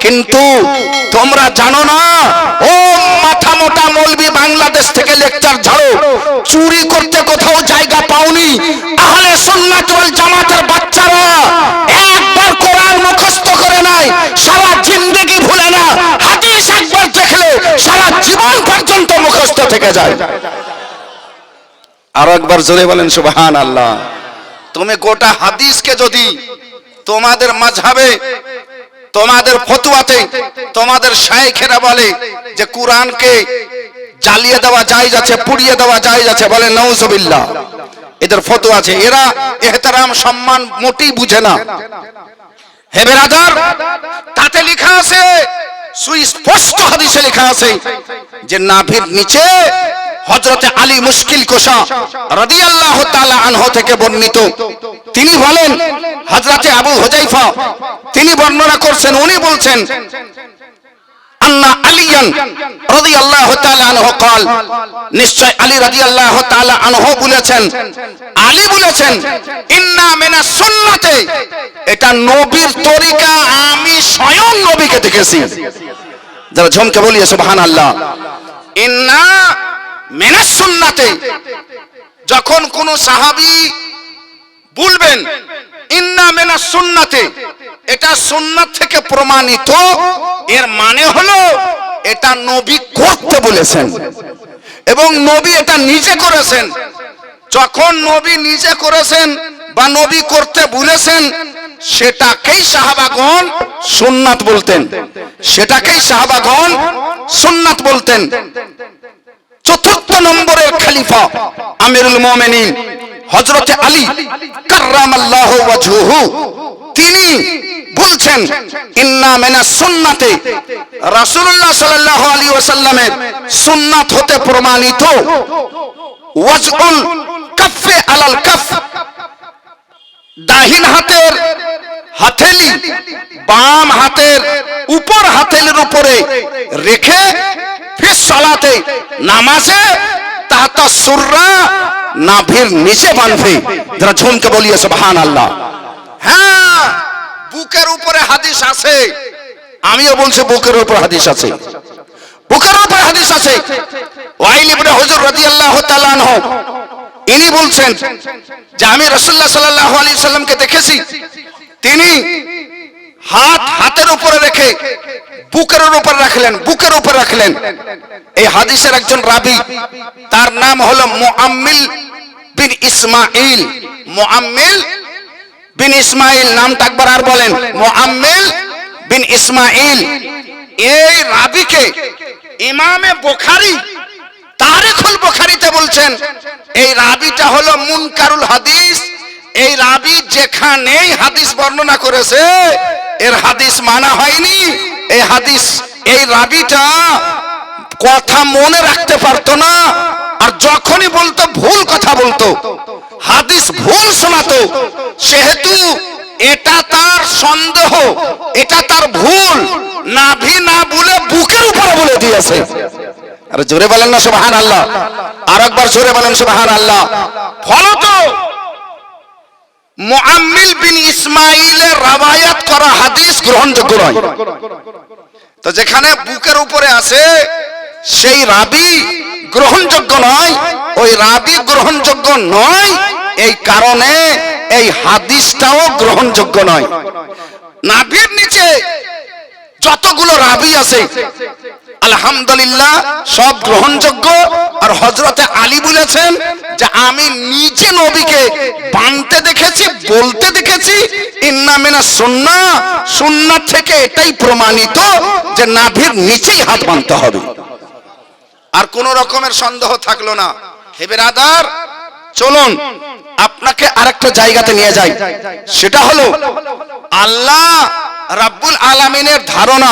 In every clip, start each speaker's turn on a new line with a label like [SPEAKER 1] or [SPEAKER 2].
[SPEAKER 1] কিন্তু তোমরা জানো না, ও মাথা মোটা মৌলবি বাংলাদেশ থেকে লেকচার ঝাড়ো, চুরি করতে কোথাও জায়গা পাওনি। আহলে সুন্নাত ওয়াল জামাতের বাচ্চারা একবার কোরআন মুখস্থ করে নাই, সারা জিন্দেগি ভুলে না। হাদিস একবার দেখলে সারা জীবন পর্যন্ত মুখস্থ থেকে যায়। আর একবার জোরে বলেন সুবহানাল্লাহ। তুমি গোটা হাদিসকে যদি তোমাদের মাযহাবে, তোমাদের ফতোয়াতে, তোমাদের শায়েখেরা বলে যে কুরআনকে জ্বালিয়ে দেওয়া জায়েজ আছে, পুড়িয়ে দেওয়া জায়েজ আছে, বলে নাউজুবিল্লাহ, এদের ফতোয়া আছে। এরা ইহতিরাম সম্মান মোটেই বুঝে না। হে বেরাদার, তাতে লেখা আছে, সুস্পষ্ট হাদিসে লেখা আছে যে নাভির নিচে হযরতে আলী মুশকিল কুশা রাদিয়াল্লাহু তাআলা আনহু থেকে বর্ণিত, তিনি বলেন, হযরতে আবু হুযায়ফা তিনি বর্ণনা করছেন, উনি বলছেন, আন্না আলিয়ান রাদিয়াল্লাহু তাআলা আনহু قال, নিশ্চয় আলী রাদিয়াল্লাহু তাআলা আনহু বলেছেন, আলী বলেছেন, ইন্না মিনাস সুন্নাতে, এটা নবীর তরিকা, আমি স্বয়ং নবীকে দেখেছি। যারা ঝমকে বলি সুবহানাল্লাহ। ইন্না মিনাস সুন্নাতে, যখন কোন সাহাবী বলবেন ইন্না মিনাস সুন্নাতে, এটা সুন্নাত থেকে প্রমাণিত, এর মানে হলো এটা নবী করতে বলেছেন এবং নবী এটা নিজে করেছেন। যখন নবী নিজে করেছেন বা নবী করতে বলেছেন, সেটাকেই সাহাবাগণ সুন্নাত বলতেন, সেটাকেই সাহাবাগণ সুন্নাত বলতেন। চতুর্থ নম্বরের খলিফা আমিরুল মুমিনিন হযরতে আলী কাররামাল্লাহু ওয়াজহুহু, তিনি বলছেন, ইন্না মিনাস সুন্নাতে, রাসূলুল্লাহ সাল্লাল্লাহু আলাইহি ওয়াসাল্লামের সুন্নাত হতে প্রমাণিত ওয়াজউল কাফে আলাল কাফ, দাহিন হাতের হাতেলি বাম হাতের উপর হাতেলির উপরে রেখে ফিস সালাতে, নামাজে, তাহতা সুররা, নাভির নিচে বাঁধবে। যারা ঝুমকে বলিয়ে সুবহানাল্লাহ। হ্যাঁ, বুকের উপরে হাদিস আছে, আমিও বলছি বুকের উপরে হাদিস আছে, বুকের উপরে হাদিস আছে। ওয়াইল ইবনে হুজর রাদিয়াল্লাহু তাআলা আনহু, ইনি বলছেন যে আমি রাসূলুল্লাহ সাল্লাল্লাহু আলাইহি সাল্লামকে দেখেছি, তিনি হাতের উপরে রেখে বুকের উপর রাখলেন, বুকের উপর রাখলেন। এই হাদিসের একজন রাবী, তার নাম হলো মুআম্মিল বিন ইসমাঈল। মুআম্মিল বিন ইসমাঈল, নামটা একবার আর বলেন, মুআম্মিল বিন ইসমাঈল। এই রাবীকে ইমামে বুখারী তারিখুল বুখারীতে বলছেন, এই রাবীটা হলো মুনকারুল হাদিস। এই রাবী যেখানেই হাদিস বর্ণনা করেছে, এর হাদিস মানা হয়নি। এই হাদিস, এই রাবীটা কথা মনে রাখতে পারতো না, আর যখনই বলতো ভুল কথা বলতো, হাদিস ভুল শোনাতো। সেহেতু এটা তার সন্দেহ, এটা তার ভুল, নাভি না বলে বুকের উপরে বলে দিয়েছে। আরে জোরে বলেন না সুবহানাল্লাহ, আর একবার জোরে বলেন সুবহানাল্লাহ। ফলত মুআম্মিল বিন ইসমাঈলের রাওয়ায়াত করা হাদিস গ্রহণযোগ্য নয়। তো যেখানে বুকের উপরে আছে, সেই রাবী গ্রহণযোগ্য নয়, ওই রাবী গ্রহণযোগ্য নয়, এই কারণে এই হাদিসটাও গ্রহণযোগ্য নয়। নাভির নিচে যতগুলো রাবী আছে আলহামদুলিল্লাহ সব গ্রহণযোগ্য। আর হযরতে আলী বলেছেন যে আমি নিজে নবীকে বানতে দেখেছি, বলতে দেখেছি, ইন্না মিনাস সুন্নাহ, সুন্নাত থেকে এটাই প্রমাণিত যে নাভির নিচেই হাত বাঁধতে হবে। আর কোন রকমের সন্দেহ থাকলো না। হে বেরাদার, চলুন আপনাকে আরেকটা জায়গাতে নিয়ে যাই। সেটা হলো আল্লাহ রাব্বুল আলামিনের ধারণা,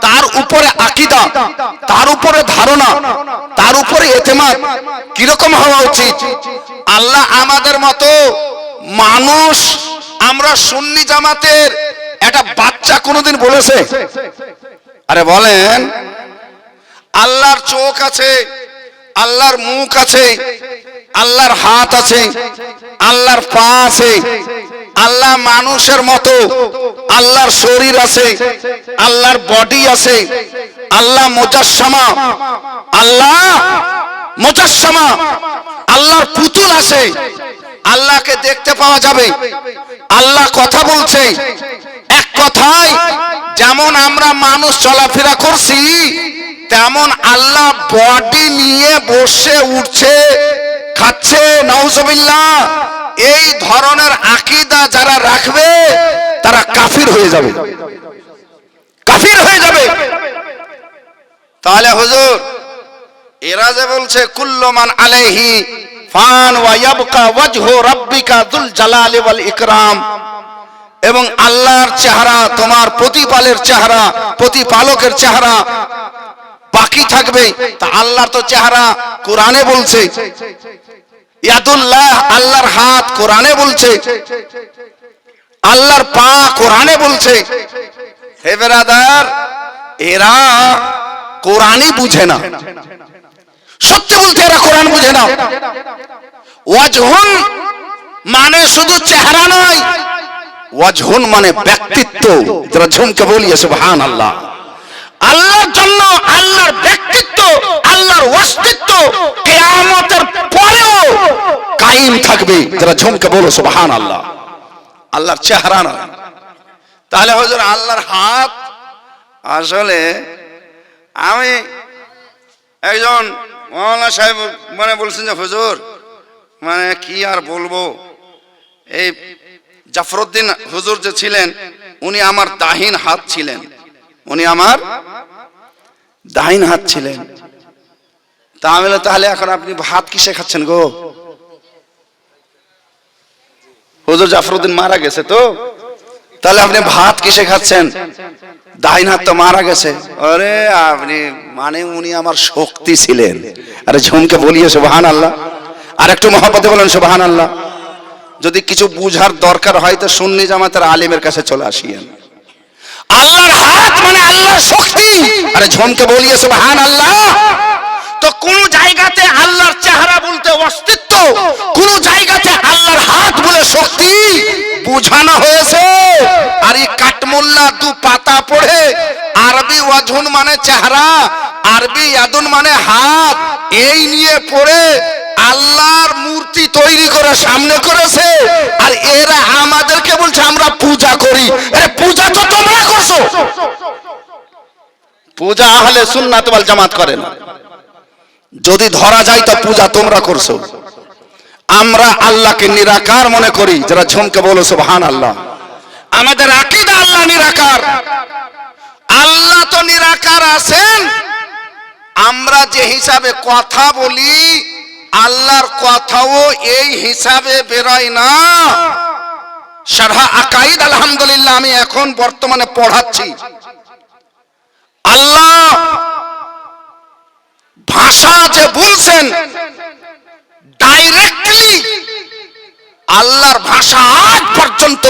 [SPEAKER 1] তার উপরে আকীদা, তার উপরে ধারণা, তার উপরে ইতিমাদ কিরকম হওয়া উচিত। আল্লাহ আমাদের মতো মানুষ, আমরা সুন্নি জামাতের একটা বাচ্চা কোনোদিন বলেছে? আরে বলেন, আল্লাহর চোখ আছে, আল্লাহর মুখ আছে, আল্লাহর হাত আছে, আল্লাহর পা আছে, আল্লাহ মানুষের মতো আল্লাহর শরীর আছে, আল্লাহর বডি আছে, আল্লাহ মুজাসসামা, আল্লাহ মুজাসসামা, আল্লাহর পুতুল আছে, আল্লাহকে দেখতে পাওয়া যাবে, আল্লাহ কথা বলছে। এক কথায় যেমন আমরা মানুষ চলাফেরা করছি, তেমন আল্লাহ বডি নিয়ে বসে উঠছে, খাচ্ছে, নাউজুবিল্লাহ। এই ধরনের আকীদা যারা রাখবে তারা কাফির হয়ে যাবে, কাফির হয়ে যাবে। তাহলে হুজুর এরা যে বলছে কুল্লু মান আলাইহি ফান ওয়া ইয়াবকা ওয়াজহু রাব্বিকা যুল জালালি ওয়াল ইকরাম, এবং আল্লাহর চেহারা, তোমার প্রতিপালের চেহারা, প্রতিপালকের চেহারা বাকি থাকবে। তা আল্লাহর তো চেহারা কোরআনে বলছে, ইয়াদুল্লাহ আল্লাহর হাত কোরআনে বলছে, আল্লাহর পা কোরআনে বলছে। হে ব্রাদার, এরা কোরআনই বুঝে না, সত্যি বলতে এরা কোরআন বুঝে না। ওয়াজহুন মানে শুধু চেহারা নয়, ওয়াজহুন মানে ব্যক্তিত্ব। যারা ঝুমকে বলিয়ে সুবহানাল্লাহ। আল্লাহর জন্য আল্লাহর ব্যক্তিত্ব, আল্লাহর অস্তিত্ব কিয়ামতের পরেও কায়েম থাকবে। যারা ঝুমকে বলো সুবহানাল্লাহ। আল্লাহর চেহারা নয়। তাহলে হুজুর আল্লাহর হাত, আসলে আমি একজন মাওলানা সাহেব মানে বলছেন যে হুজুর মানে কি আর বলবো, এই জাফরউদ্দিন হুজুর যে ছিলেন উনি আমার দাহিন হাত ছিলেন, উনি আমার দাহিন হাত ছিলেন। তা আমি বললাম তাহলে এখন আপনি ভাত কিসে খাচ্ছেন গো? হুজুর জাফরউদ্দিন মারা গেছে তো, তাহলে আপনি ভাত কিসে খাচ্ছেন? দাহিন হাত তো মারা গেছে। আরে আপনি মানে উনি আমার শক্তি ছিলেন। আরে ঝুমকে বলিয়ে সুবহানাল্লাহ। আর একটু মহব্বতে বলেন সুবহানাল্লাহ। যদি কিছু বুঝার দরকার হয় তো সুন্নি জামাতের আলেমের কাছে চলে আসিয়েন। আল্লাহর হাত মানে আল্লাহর শক্তি। আরে ঝুমকে বলিয়ে সুবহানাল্লাহ। তো কোন জায়গাতে আল্লাহর চেহারা বলতে অস্তিত্ব, কোন জায়গাতে আল্লাহর হাত বলে শক্তি বুঝানো হয়েছে। আর এই কাটমুল্লা দু পাতা পড়ে আরবি ওয়াজহুন মানে চেহারা, আরবি ইয়াদুন মানে হাত, এই নিয়ে পড়ে আল্লাহর মূর্তি তৈরি করে সামনে করেছে। আর এরা আমাদেরকে বলছে আমরা পূজা করি। আরে পূজা তো তোমরা করছো, পূজা আহলে সুন্নাত ওয়াল জামাত করে না। যদি ধরা যায় তো পূজা তোমরা করছো। আমরা আল্লাহকে নিরাকার মনে করি। যারা ঝুমকে বলো সুবহানাল্লাহ। আমাদের আকীদা আল্লাহ নিরাকার। আল্লাহ তো নিরাকার আছেন, আমরা যে হিসাবে কথা বলি আল্লাহর কথাও এই হিসাবে বেরোয় না। শারহ আকাইদ আলহামদুলিল্লাহ আমি এখন বর্তমানে পড়াচ্ছি। আল্লাহ ভাষা যে বলছেন ডাইরেক্টলি, আল্লাহর ভাষা আজ পর্যন্ত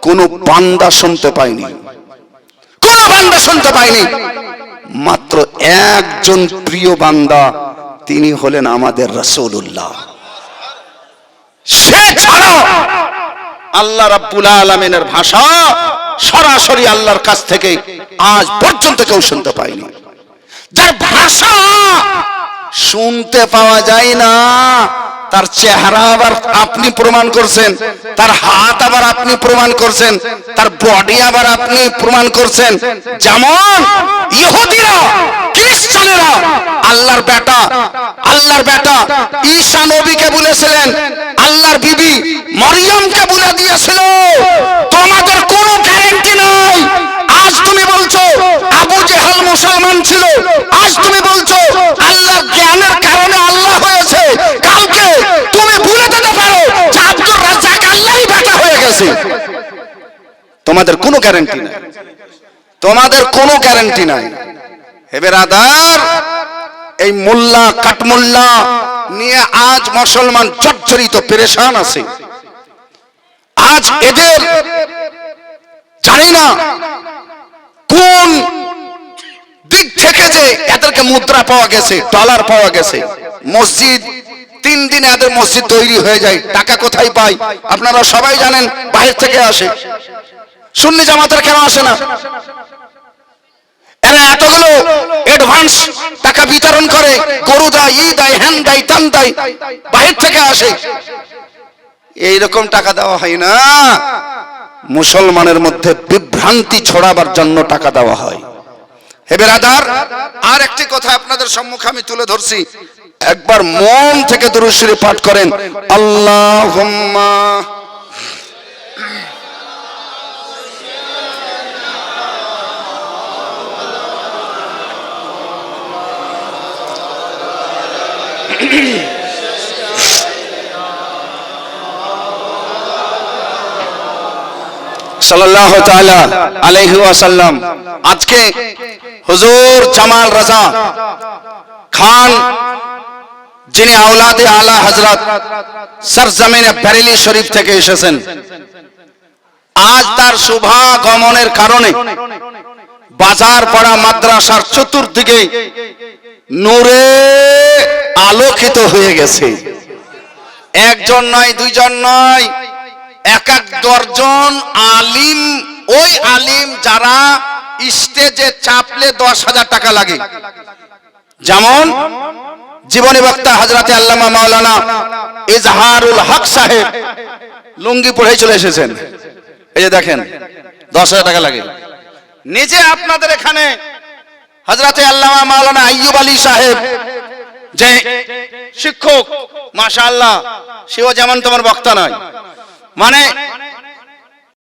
[SPEAKER 1] কোন বান্দা শুনতে পায়নি, কোন বান্দা শুনতে পায়নি। মাত্র একজন প্রিয় বান্দা, তিনি হলেন আমাদের রাসূলুল্লাহ। সে ছাড়া আল্লাহ রাব্বুল আলামিনের ভাষা সরাসরি আল্লাহর কাছ থেকে আজ পর্যন্ত কেউ শুনতে পায়নি। যার ভাষা শুনতে পাওয়া যায় না, তার চেহারা আবার আপনি প্রমাণ করছেন, তার হাত আবার আপনি প্রমাণ করছেন, তার বডি আবার আপনি প্রমাণ করছেন। যেমন ইহুদিরা, খ্রিস্টানেরা আল্লাহর বেটা ঈসা নবীকে বলেছিলেন, আল্লাহর বিবি মরিয়মকে বলে দিয়েছিল তোমাদের কোনো গ্যারান্টি নাই। আজ তুমি বলছো আবু জেহেল মুসলমান ছিল, আজ তুমি বলছো আল্লাহর জ্ঞানের কারণে আল্লাহ হয়েছে, কালকে তুমি ভুলে যেতে পারো যে আব্দুর রাজ্জাক আল্লাহই বেটা হয়ে গেছে। তোমাদের কোনো গ্যারান্টি নাই, তোমাদের কোনো গ্যারান্টি নাই। হে বেরাদার, এই মোল্লা কাটমোল্লা নিয়ে আজ মুসলমান জর্জরিত পেরেশান আছে। আজ এদের জানি না কোন দিক থেকে যে এদেরকে মুদ্রা পাওয়া গেছে, ডলার পাওয়া গেছে। মসজিদ 3 দিনে এদের মসজিদ তৈরি হয়ে যায়। টাকা কোথায় পায় আপনারা সবাই জানেন, বাইরে থেকে আসে। সুন্নি জামাতের কেন আসে না? এরা এতগুলো অ্যাডভান্স টাকা বিতরণ করে, গরু দেয়, ই দেয়, হ্যান দেয়, তান দেয়, বাইরে থেকে আসে। এইরকম টাকা দেওয়া হয় না, মুসলমানের মধ্যে বিভ্রান্তি ছড়াবার জন্য টাকা দেওয়া হয়। হে বেরাদার, আর একটি কথা আপনাদের সম্মুখে আমি তুলে ধরছি, একবার মন থেকে দুরূদ শরীফ পাঠ করেন, আল্লাহুম্মা সাল্লাল্লাহু তাআলা আলাইহি ওয়াসাল্লাম। আজকে হুজুর জামাল রাজা খান, যিনি আওলাদে আলা হযরত সরজমিনে বেরেলি শরীফ থেকে এসেছেন, আজ তার শুভাগমনের কারণে বাজার পাড়া মাদ্রাসার চতুর্দিকে নূরে আলোকিত হয়ে গেছে। একজন নয়, দুইজন নয়, এক দশজন আলিম, ওই আলিম যারা স্টেজে চাপলে 10,000 টাকা লাগে। যেমন জীবনী বক্তা হযরতে আল্লামা মাওলানা ইজহারুল হক সাহেব লুঙ্গি পরে চলে এসেছেন, এই যে দেখেন 10,000 টাকা লাগে। নিজে আপনাদের এখানে হযরতে আল্লামা মাওলানা আইয়ুব আলী সাহেব, যে শিক্ষক, মাশাআল্লাহ, সেও যেমন তোমার বক্তা নয়, মানে